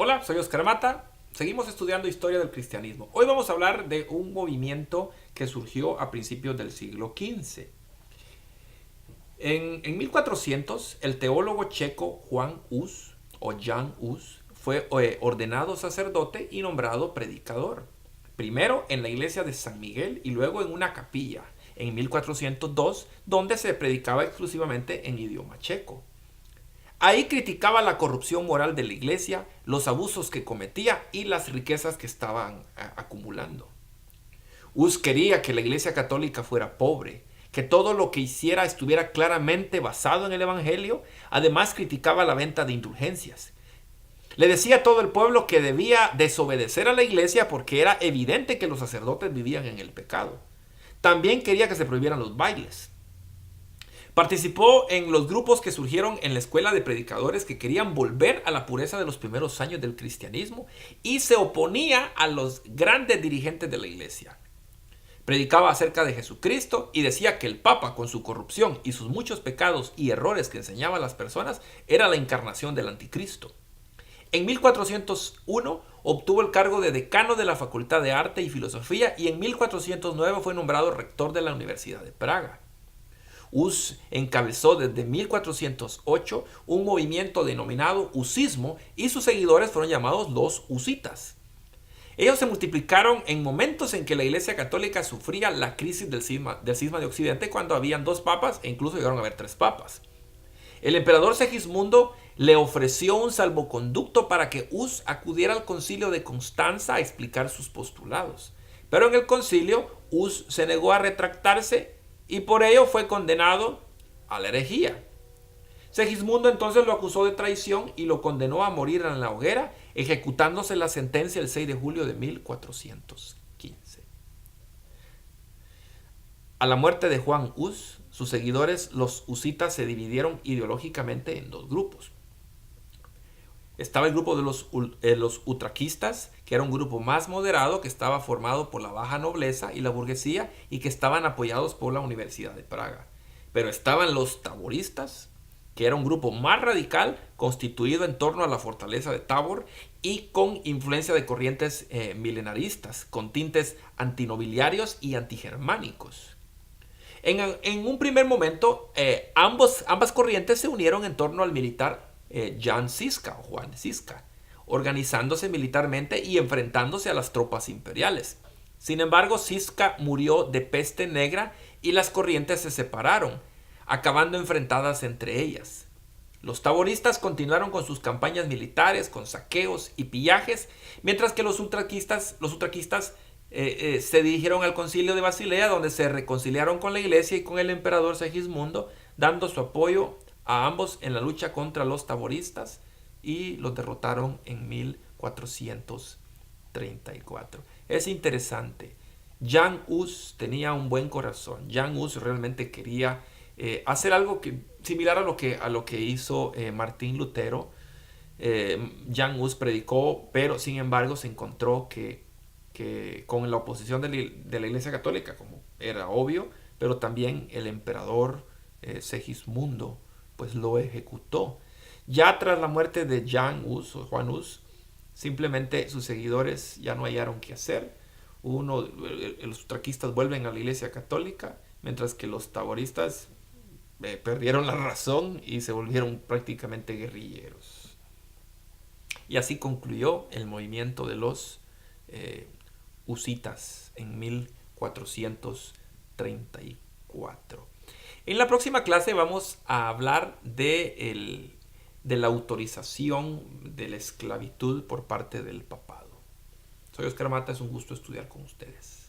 Hola, soy Oscar Mata. Seguimos estudiando historia del cristianismo. Hoy vamos a hablar de un movimiento que surgió a principios del siglo XV. En 1400, el teólogo checo Juan Hus, o Jan Hus, fue ordenado sacerdote y nombrado predicador. Primero en la iglesia de San Miguel y luego en una capilla, en 1402, donde se predicaba exclusivamente en idioma checo. Ahí criticaba la corrupción moral de la iglesia, los abusos que cometía y las riquezas que estaban acumulando. Hus quería que la iglesia católica fuera pobre, que todo lo que hiciera estuviera claramente basado en el Evangelio. Además criticaba la venta de indulgencias. Le decía a todo el pueblo que debía desobedecer a la iglesia porque era evidente que los sacerdotes vivían en el pecado. También quería que se prohibieran los bailes. Participó en los grupos que surgieron en la escuela de predicadores que querían volver a la pureza de los primeros años del cristianismo y se oponía a los grandes dirigentes de la iglesia. Predicaba acerca de Jesucristo y decía que el Papa, con su corrupción y sus muchos pecados y errores que enseñaba a las personas, era la encarnación del anticristo. En 1401 obtuvo el cargo de decano de la Facultad de Arte y Filosofía y en 1409 fue nombrado rector de la Universidad de Praga. Hus encabezó desde 1408 un movimiento denominado husismo y sus seguidores fueron llamados los husitas. Ellos se multiplicaron en momentos en que la Iglesia Católica sufría la crisis del cisma de Occidente, cuando habían dos papas e incluso llegaron a haber tres papas. El emperador Segismundo le ofreció un salvoconducto para que Hus acudiera al concilio de Constanza a explicar sus postulados. Pero en el concilio Hus se negó a retractarse y por ello fue condenado a la herejía. Segismundo entonces lo acusó de traición y lo condenó a morir en la hoguera, ejecutándose la sentencia el 6 de julio de 1415. A la muerte de Juan Hus, sus seguidores, los husitas, se dividieron ideológicamente en dos grupos. Estaba el grupo de los utraquistas, que era un grupo más moderado, que estaba formado por la baja nobleza y la burguesía y que estaban apoyados por la Universidad de Praga. Pero estaban los taboristas, que era un grupo más radical, constituido en torno a la fortaleza de Tabor y con influencia de corrientes milenaristas, con tintes antinobiliarios y antigermánicos. En un primer momento, ambas corrientes se unieron en torno al militar Jan Žižka o Juan Žižka, organizándose militarmente y enfrentándose a las tropas imperiales. Sin embargo, Žižka murió de peste negra y las corrientes se separaron, acabando enfrentadas entre ellas. Los taboristas continuaron con sus campañas militares, con saqueos y pillajes, mientras que los utraquistas se dirigieron al concilio de Basilea, donde se reconciliaron con la iglesia y con el emperador Segismundo, dando su apoyo a ambos en la lucha contra los taboristas, y los derrotaron en 1434. Es interesante. Jan Hus tenía un buen corazón. Jan Hus realmente quería hacer algo similar a lo que hizo Martín Lutero. Jan Hus predicó, pero sin embargo se encontró que con la oposición de la Iglesia Católica, como era obvio, pero también el emperador Segismundo pues lo ejecutó. Ya tras la muerte de Jan Hus o Juan Hus, simplemente sus seguidores ya no hallaron qué hacer. Los utraquistas vuelven a la Iglesia Católica, mientras que los taboristas perdieron la razón y se volvieron prácticamente guerrilleros. Y así concluyó el movimiento de los husitas en 1434. En la próxima clase vamos a hablar de la autorización de la esclavitud por parte del papado. Soy Oscar Mata, es un gusto estudiar con ustedes.